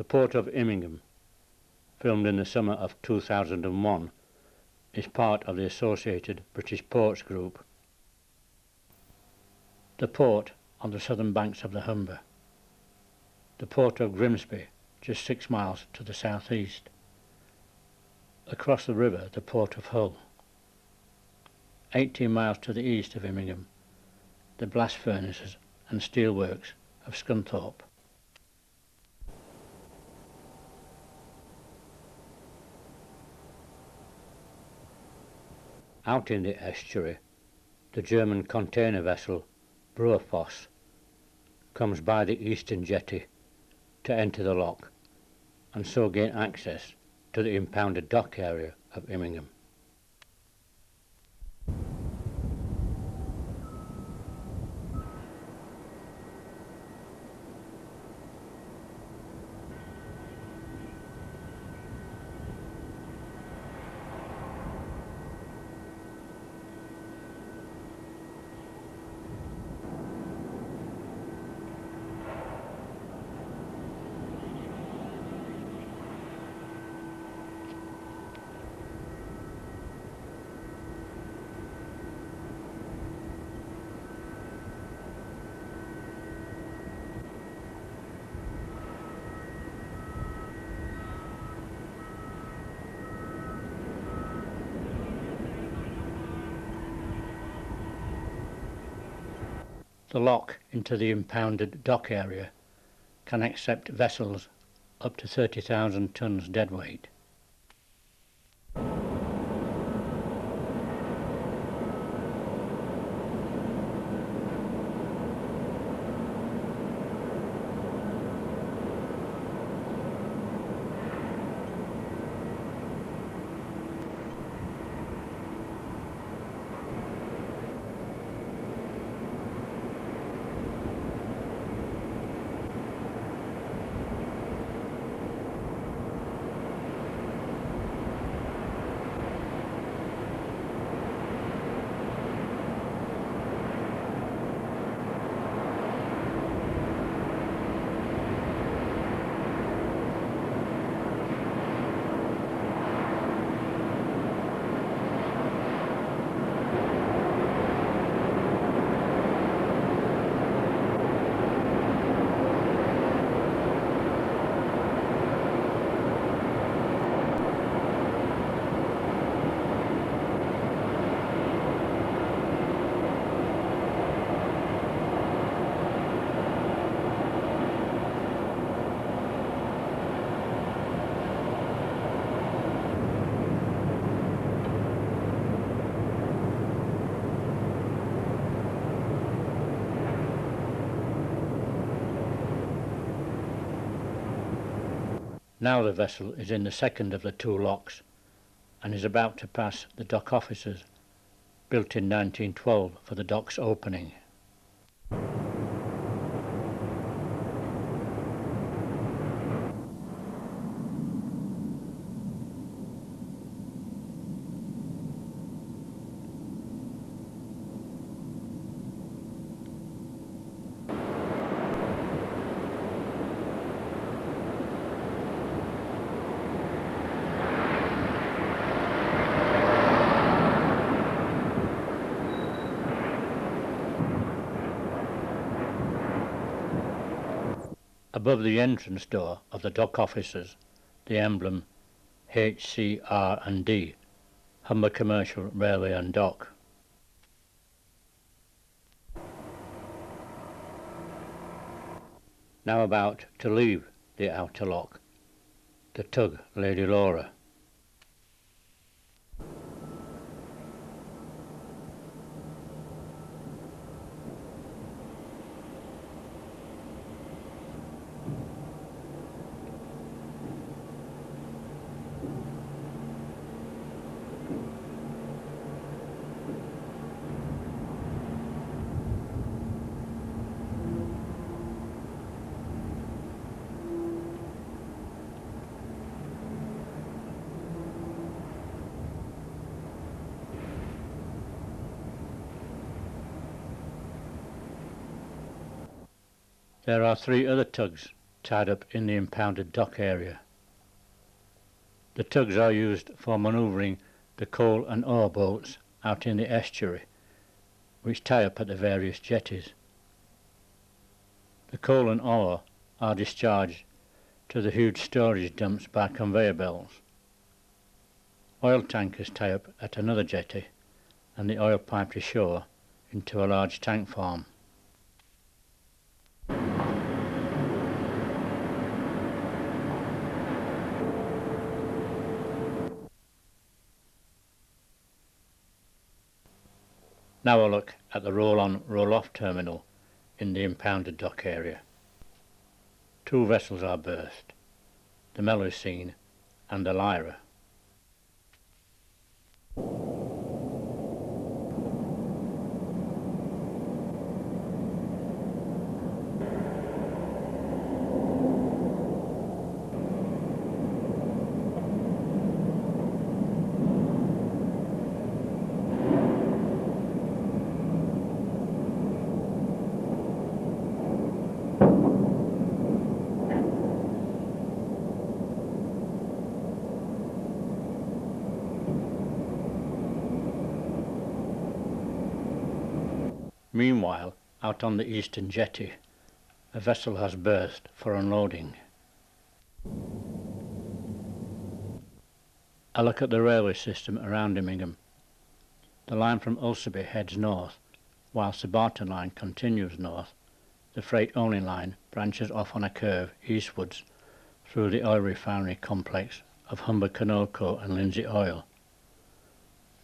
The port of Immingham, filmed in the summer of 2001, is part of the Associated British Ports Group. The port on the southern banks of the Humber. The port of Grimsby, just 6 miles to the southeast. Across the river, the port of Hull. 18 miles to the east of Immingham, the blast furnaces and steelworks of Scunthorpe. Out in the estuary, the German container vessel Brofoss comes by the eastern jetty to enter the lock and so gain access to the impounded dock area of Immingham. The lock into the impounded dock area can accept vessels up to 30,000 tons deadweight. Now the vessel is in the second of the two locks and is about to pass the dock officers, built in 1912 for the dock's opening. Above the entrance door of the dock officers, the emblem HCR&D, Humber Commercial Railway and Dock. Now about to leave the outer lock, the tug Lady Laura. There are 3 other tugs tied up in the impounded dock area. The tugs are used for manoeuvring the coal and ore boats out in the estuary, which tie up at the various jetties. The coal and ore are discharged to the huge storage dumps by conveyor belts. Oil tankers tie up at another jetty and the oil piped ashore into a large tank farm. Now a look at the roll-on, roll-off terminal in the impounded dock area. Two vessels are berthed, the Melusine and the Lyra. Meanwhile, out on the eastern jetty, a vessel has berthed for unloading. A look at the railway system around Immingham. The line from Ulceby heads north, whilst the Barton line continues north. The freight-only line branches off on a curve eastwards through the oil refinery complex of Humber Canoco and Lindsay Oil.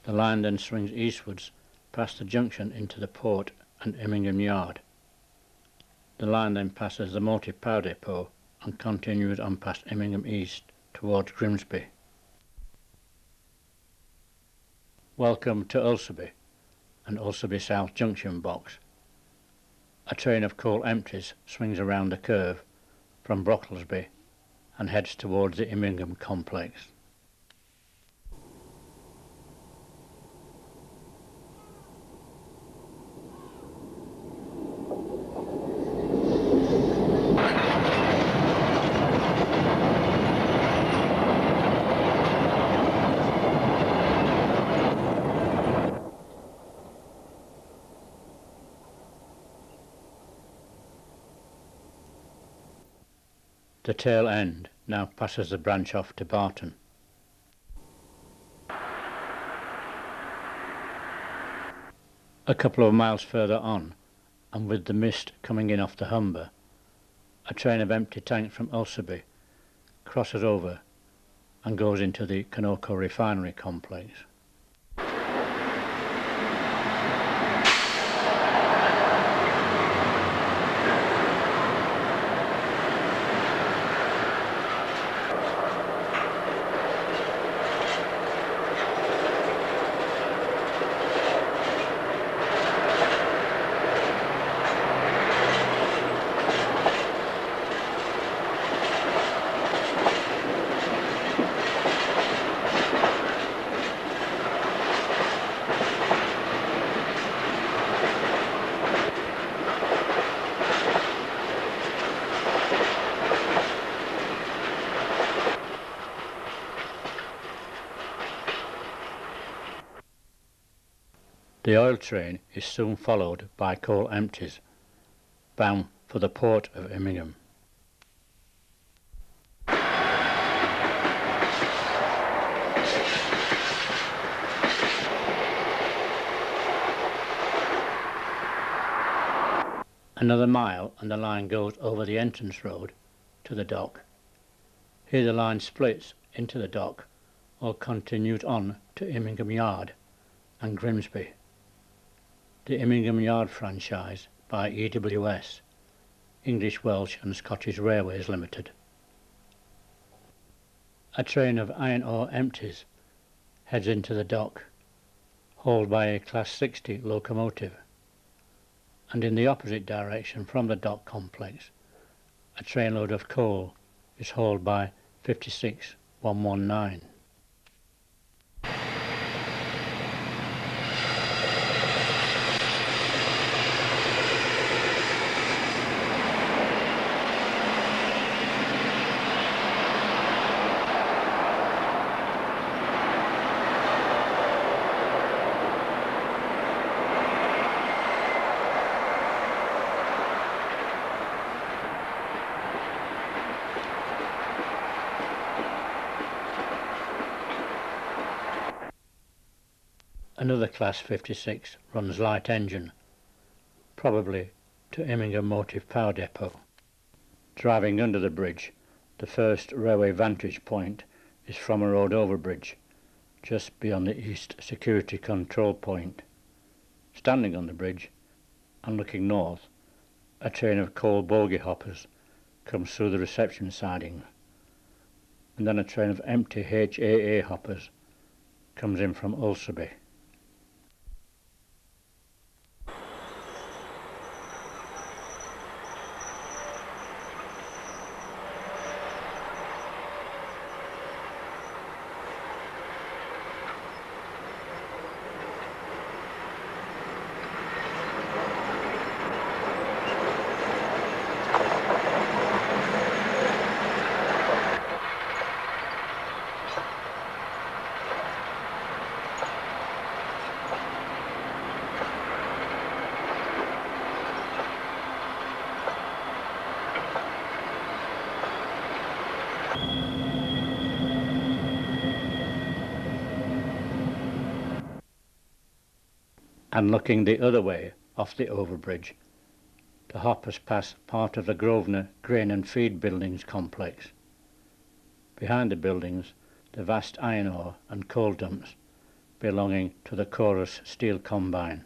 The line then swings eastwards past the junction into the port and Immingham Yard. The line then passes the motive power depot and continues on past Immingham East towards Grimsby. Welcome to Ulceby and Ulceby South Junction Box. A train of coal empties swings around the curve from Brocklesby and heads towards the Immingham complex. The tail end now passes the branch off to Barton. A couple of miles further on, and with the mist coming in off the Humber, a train of empty tanks from Ulceby crosses over and goes into the Canoco refinery complex. The oil train is soon followed by coal empties, bound for the port of Immingham. Another mile and the line goes over the entrance road to the dock. Here the line splits into the dock or continues on to Immingham Yard and Grimsby. The Immingham Yard franchise by EWS, English, Welsh and Scottish Railways Limited. A train of iron ore empties heads into the dock, hauled by a Class 60 locomotive, and in the opposite direction from the dock complex, a trainload of coal is hauled by 56119. Another Class 56 runs light engine, probably to Immingham Motive Power Depot. Driving under the bridge, the first railway vantage point is from a road overbridge, just beyond the east security control point. Standing on the bridge and looking north, a train of coal bogie hoppers comes through the reception sidings, and then a train of empty HAA hoppers comes in from Ulcerby. And looking the other way off the overbridge, the hoppers pass part of the Grosvenor Grain and Feed Buildings complex. Behind the buildings, the vast iron ore and coal dumps belonging to the Chorus Steel Combine.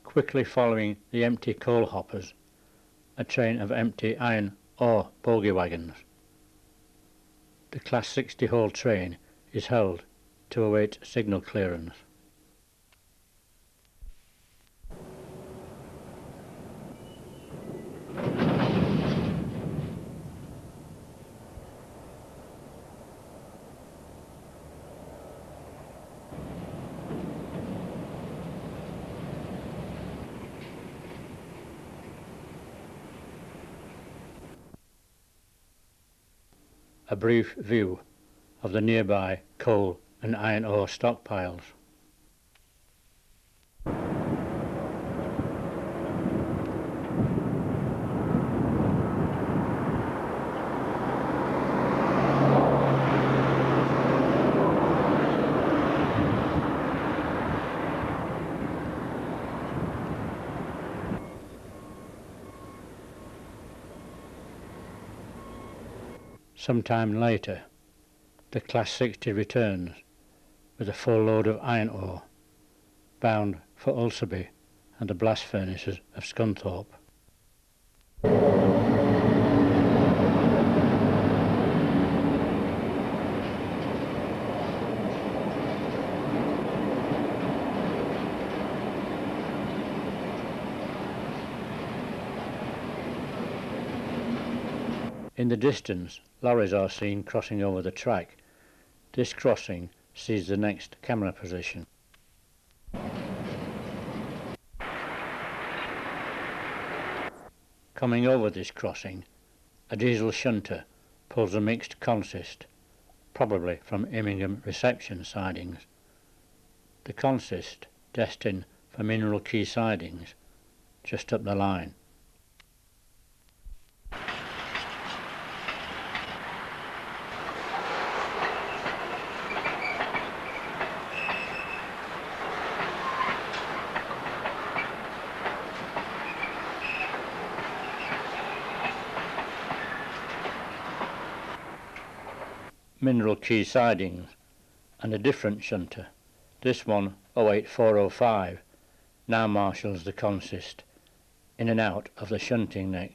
Quickly following the empty coal hoppers, a train of empty iron ore bogie wagons. The Class 60 whole train is held to await signal clearance. A brief view of the nearby coal and iron ore stockpiles. Some time later, the Class 60 returns with a full load of iron ore, bound for Ulcerby and the blast furnaces of Scunthorpe. In the distance, lorries are seen crossing over the track. This crossing sees the next camera position. Coming over this crossing, a diesel shunter pulls a mixed consist, probably from Immingham reception sidings. The consist destined for Mineral Quay sidings, just up the line. Mineral Quay sidings and a different shunter, this one 08405, now marshals the consist in and out of the shunting neck.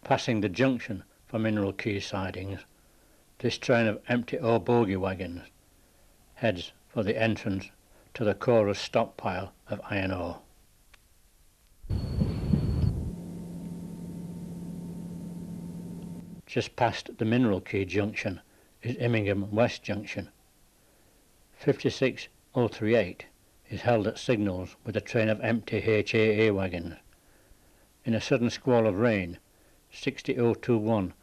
Passing the junction for Mineral Quay sidings, this train of empty ore bogie wagons heads for the entrance to the chorus stockpile of iron ore. Just past the Mineral Quay junction is Immingham West Junction. 56038 is held at signals with a train of empty HAA wagons. In a sudden squall of rain, 60021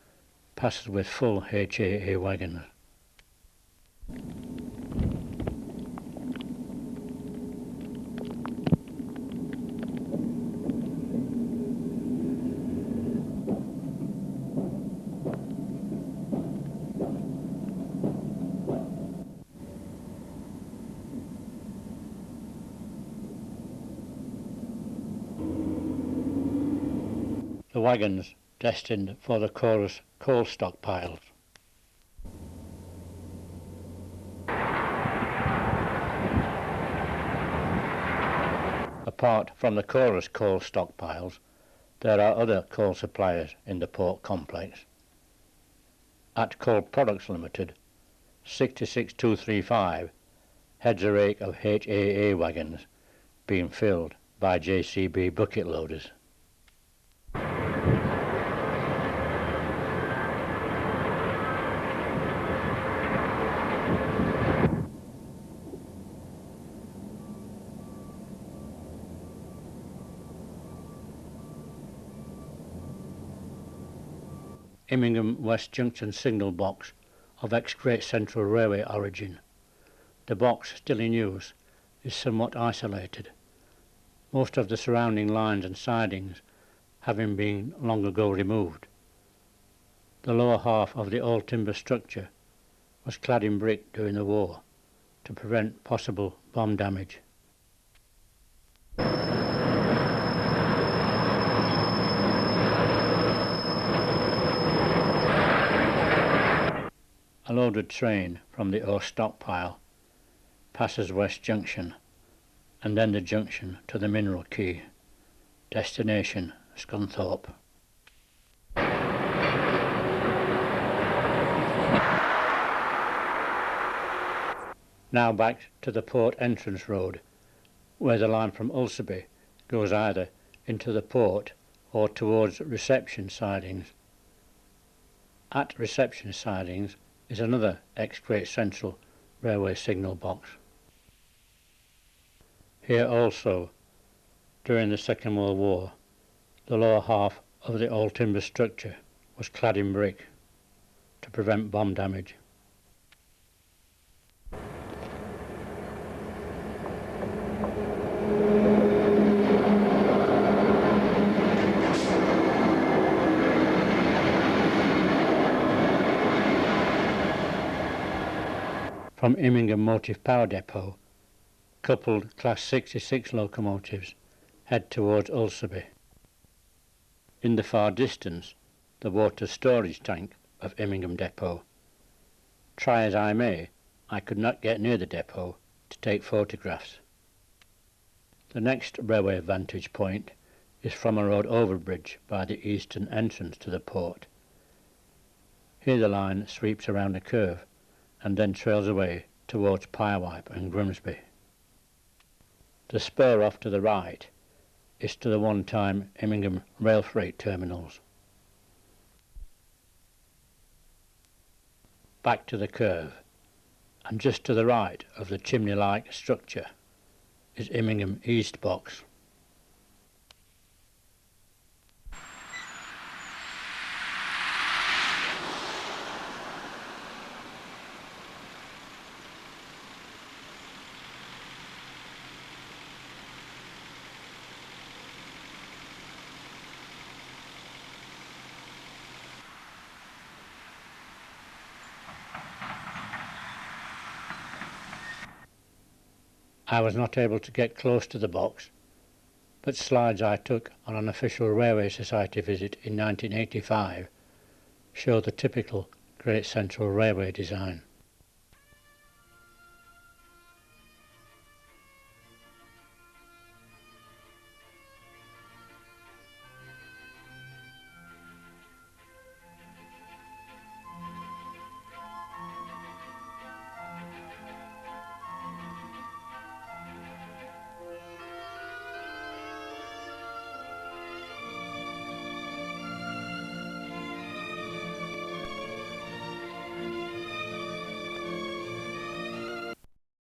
passes with full HAA wagons. The wagons destined for the chorus coal stockpiles. Apart from the chorus coal stockpiles, there are other coal suppliers in the port complex. At Coal Products Limited, 66235 heads a rake of HAA wagons being filled by JCB bucket loaders. Immingham West Junction signal box of ex-Great Central Railway origin. The box, still in use, is somewhat isolated, most of the surrounding lines and sidings having been long ago removed. The lower half of the old timber structure was clad in brick during the war to prevent possible bomb damage. A loaded train from the ore stockpile passes West Junction and then the junction to the Mineral Quay, destination Scunthorpe. Now back to the port entrance road, where the line from Ulceby goes either into the port or towards reception sidings. At reception sidings is another ex-Great Central Railway signal box. Here also, during the Second World War, the lower half of the old timber structure was clad in brick to prevent bomb damage. From Immingham Motive Power Depot, coupled Class 66 locomotives head towards Ulceby. In the far distance, the water storage tank of Immingham Depot. Try as I may, I could not get near the depot to take photographs. The next railway vantage point is from a road overbridge by the eastern entrance to the port. Here the line sweeps around a curve and then trails away towards Pywipe and Grimsby. The spur off to the right is to the one-time Immingham rail freight terminals. Back to the curve, and just to the right of the chimney-like structure is Immingham East Box. I was not able to get close to the box, but slides I took on an official Railway Society visit in 1985 show the typical Great Central Railway design.